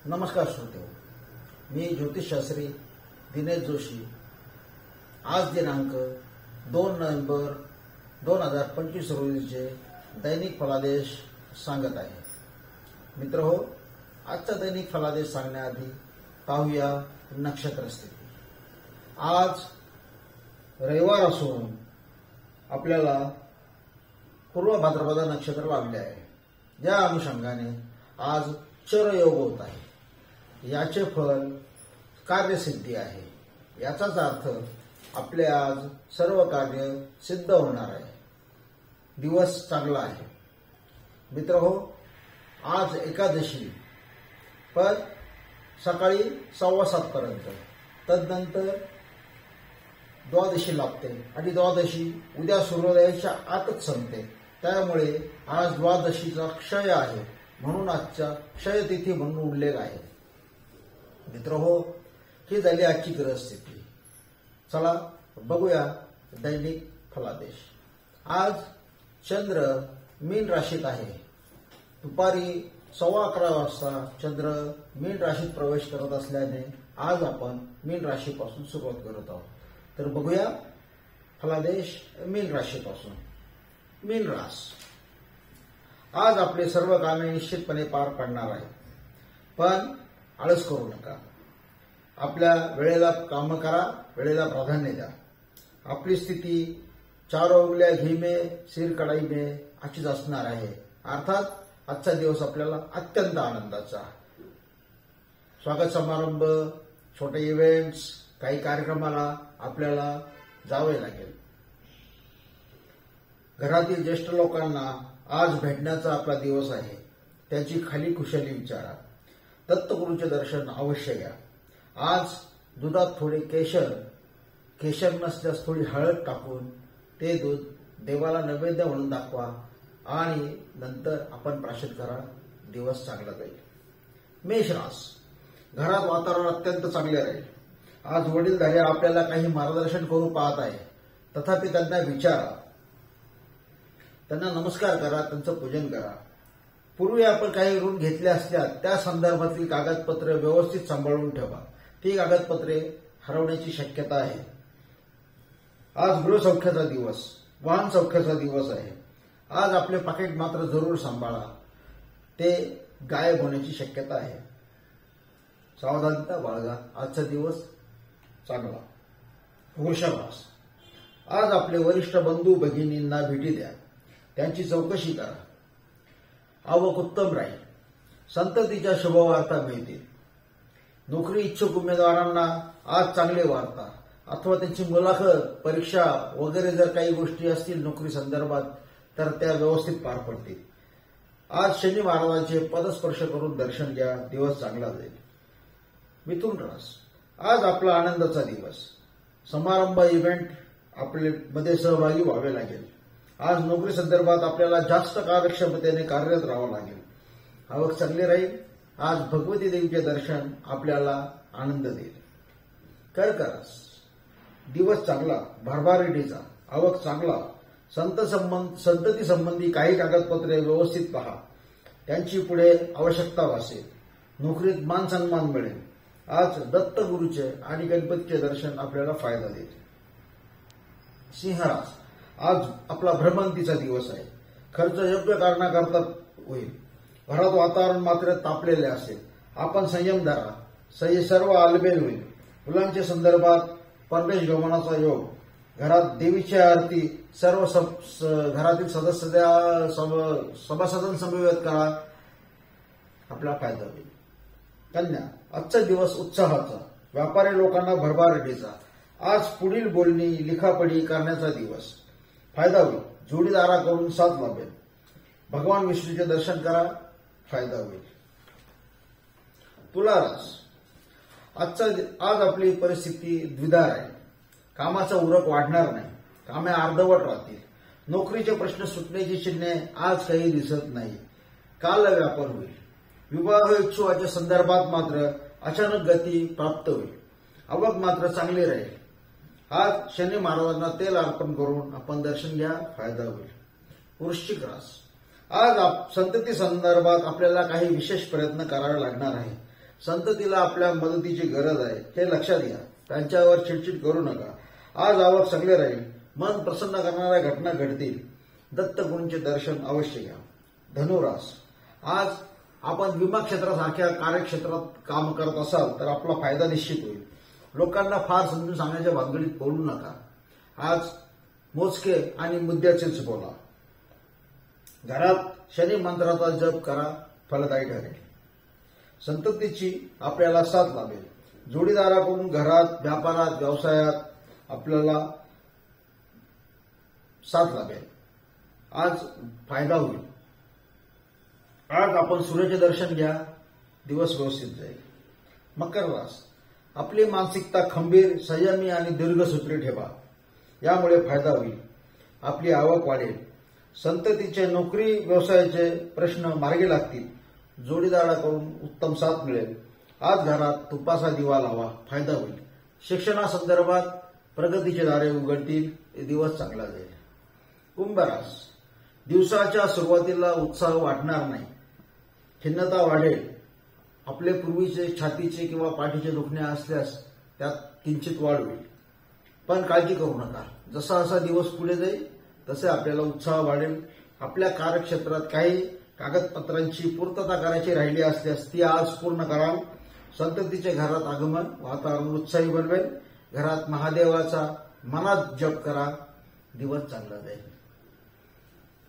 नमस्कार श्रोते, मी ज्योतिषशास्त्री दिनेश जोशी। आज दिनांक 2 नोव्हेंबर 2025 रोजीचे दैनिक फलादेश सांगत आहे। मित्रहो, आजचा दैनिक फलादेश सांगण्याआधी पाहूया नक्षत्र स्थिती। आज रविवार असून आपल्याला पूर्व भाद्रपद नक्षत्र लाभले आहे। या अनुषंगाने आज चरयोग होत आहे। याचे फल कार्यसिद्धी आहे। याचाच अर्थ आपले आज सर्व कार्य सिद्ध होणार आहे। दिवस चांगला आहे। मित्रहो, आज एकादशी पण सकाळी 7:15 पर्यंत, तदनंतर द्वादशी लागते आणि द्वादशी उद्या सूर्योदयाच्या आतच संपते। त्यामुळे आज द्वादशीचा क्षय आहे, म्हणून आजच्या क्षयतिथी म्हणून उल्लेख आहे। मित्रहो, ही झाली आजची ग्रहस्थिती। चला बघूया दैनिक फलादेश। आज चंद्र मीन राशीत आहे। दुपारी 11:15 वाजता चंद्र मीन राशीत प्रवेश करत असल्याने आज आपण मीन राशीपासून सुरुवात करत आहोत। तर बघूया फलादेश मीन राशीपासून। मीन रास आज आपले सर्व कामे निश्चितपणे पार पडणार आहे, पण आळस करू नका। आपल्या वेळेला काम करा, वेळेला प्राधान्य द्या। आपली स्थिती 4 उंगल्या घी में सिर कढाई में अशीच असणार आहे। अर्थात आजचा दिवस आपल्याला अत्यंत आनंदाचा। स्वागत समारंभ, छोटे इव्हेंट्स, काही कार्यक्रमाला आपल्याला जावे लागेल। घरातील ज्येष्ठ लोकांना आज भेटण्याचा आपला दिवस आहे। त्याची खाली कुशली विचारा। दत्तगुरूंचे दर्शन अवश्य घ्या। आज दुधात थोडे केशर नसल्यास थोडी हळद टाकून ते दूध देवाला नैवेद्य म्हणून दाखवा आणि नंतर आपण प्राशन करा। दिवस चांगला जाईल। मेष रास घरात वातावरण अत्यंत चांगले राहील। आज वडीलधारे आपल्याला काही मार्गदर्शन करू पाहत आहे, तथापि त्यांना विचारा, त्यांना नमस्कार करा, त्यांचं पूजन करा। पूर्वी आपण काही ऋण घेतले असल्यास त्या संदर्भातील कागदपत्रे व्यवस्थित सांभाळून ठेवा। ती कागदपत्रे हरवण्याची शक्यता आहे। आज गृहसौख्याचा दिवस, वाहन सौख्याचा दिवस आहे। आज आपले पाकिट मात्र जरूर सांभाळा, ते गायब होण्याची शक्यता आहे। सावधानता बाळगा। आजचा दिवस चांगला। वृषभ रास आज आपले वरिष्ठ बंधू भगिनींना भेटी द्या, त्यांची चौकशी करा। आवक उत्तम राहील। संततीच्या शुभवार्ता मिळतील। नोकरी इच्छुक उमेदवारांना आज चांगले वार्ता अथवा त्यांची मुलाखत, परीक्षा वगैरे जर काही गोष्टी असतील नोकरी संदर्भात तर त्या व्यवस्थित पार पडतील। आज शनी महाराजांचे पदस्पर्श करून दर्शन घ्या। दिवस चांगला जाईल। मिथुन रास आज आपला आनंदाचा दिवस। समारंभ, इव्हेंट आपले मध्ये सहभागी व्हावे लागेल। आज नोकरी संदर्भात आपल्याला जास्त कार्यक्षमतेने कार्यरत राहावं लागेल। आवक चांगली राहील। आज भगवती देवीचे दर्शन आपल्याला आनंद देईल। कर्क रास दिवस चांगला, भरभराटीचा, आवक चांगला। संतती संबंधी काही कागदपत्रे व्यवस्थित पहा, त्यांची पुढे आवश्यकता भासेल। नोकरीत मान सन्मान मिळेल। आज दत्तगुरूचे आणि गणपतीचे दर्शन आपल्याला फायदा देईल। सिंह रास आज आपला भ्रमंतीचा दिवस आहे। खर्च योग्य कारणाकरता होईल। घरात वातावरण मात्र तापलेले असेल। आपण संयम धरा, सर्व आलबेल होईल। मुलांच्या संदर्भात परदेश गमनाचा योग। घरात देवीची आरती सर्व घरातील सभासदांसमवेत करा, आपला फायदा होईल। कन्या आजचा दिवस उत्साहाचा, व्यापारी लोकांना भरभराटीचा। आज पुढील बोलणी लिखापडी करण्याचा दिवस, फायदा होईल। जोडीदाराकडून साथ लाभेल। भगवान विष्णूचे दर्शन करा, फायदा होईल। तुला रास आज आपली परिस्थिती द्विधार आहे। कामाचा उरक वाढणार नाही, कामे अर्धवट राहतील। नोकरीचे प्रश्न सुटण्याची चिन्हे आज काही दिसत नाही। काल व्यापार होईल। विवाह इच्छुकाच्या संदर्भात मात्र अचानक गती प्राप्त होईल। आवक मात्र चांगली राहील। आज शनी महाराजांना तेल अर्पण करून आपण दर्शन घ्या, फायदा होईल। वृश्चिक रास आज संतती संदर्भात आपल्याला काही विशेष प्रयत्न करावे लागणार आहे। संततीला आपल्या मदतीची गरज आहे हे लक्षात घ्या. त्यांच्यावर चिडचिड करू नका. आज आवक चांगले राहील. मन प्रसन्न करणाऱ्या घटना घडतील. दत्तगुरूंचे दर्शन अवश्य घ्या. धनुरास, आज आपण विमा क्षेत्रासारख्या कार्यक्षेत्रात काम करत असाल तर आपला फायदा निश्चित होईल. लोकांना फार समजून सांगण्याच्या भानगडीत पडू नका. आज मोजके आणि मुद्द्याचेच बोला. घरात शनी मंत्राचा जप करा, फलदायी ठरेल. संततीची आपल्याला साथ लाभेल. जोडीदाराकडून घरात, व्यापारात, व्यवसायात आपल्याला साथ लाभेल. आज फायदा होईल. आज आपण सूर्याचे दर्शन घ्या, दिवस व्यवस्थित जाईल. मकर रास, आपली मानसिकता खंबीर, संयमी आणि दीर्घसूत्री ठेवा. यामुळे फायदा होईल. आपली आवक वाढेल. संततीचे नोकरी व्यवसायाचे प्रश्न मार्गी लागतील. जोडीदाराकडून उत्तम साथ मिळेल. आज घरात तुपाचा दिवा लावा, फायदा होईल. शिक्षणासंदर्भात प्रगतीचे दारे उघडतील. दिवस चांगला जाईल. कुंभ रास, दिवसाच्या सुरुवातीला उत्साह वाटणार नाही. खिन्नता वाढेल. आपले पूर्वीचे छातीचे किंवा पाठीचे दुखणे असल्यास त्यात किंचित वाढ होईल. पण काळजी करू नका. जसा जसा दिवस पुढे जाईल तसे आपल्याला उत्साह वाढेल. आपल्या कार्यक्षेत्रात काही कागदपत्रांची पूर्तता करायची राहिली असल्यास ती आज पूर्ण कराल. संततीचे घरात आगमन वातावरण उत्साही बनवेल. घरात महादेवाचा मनात जप करा. दिवस चांगला जाईल.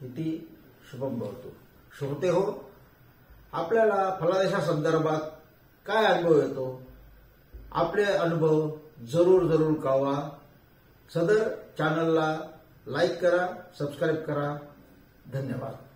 इति शुभम भवतु. श्रोते हो, आपल्याला फलादेशासंदर्भात काय अनुभव येतो? आपले अनुभव जरूर कळवा. सदर चॅनलला लाईक करा, सबस्क्राईब करा. धन्यवाद.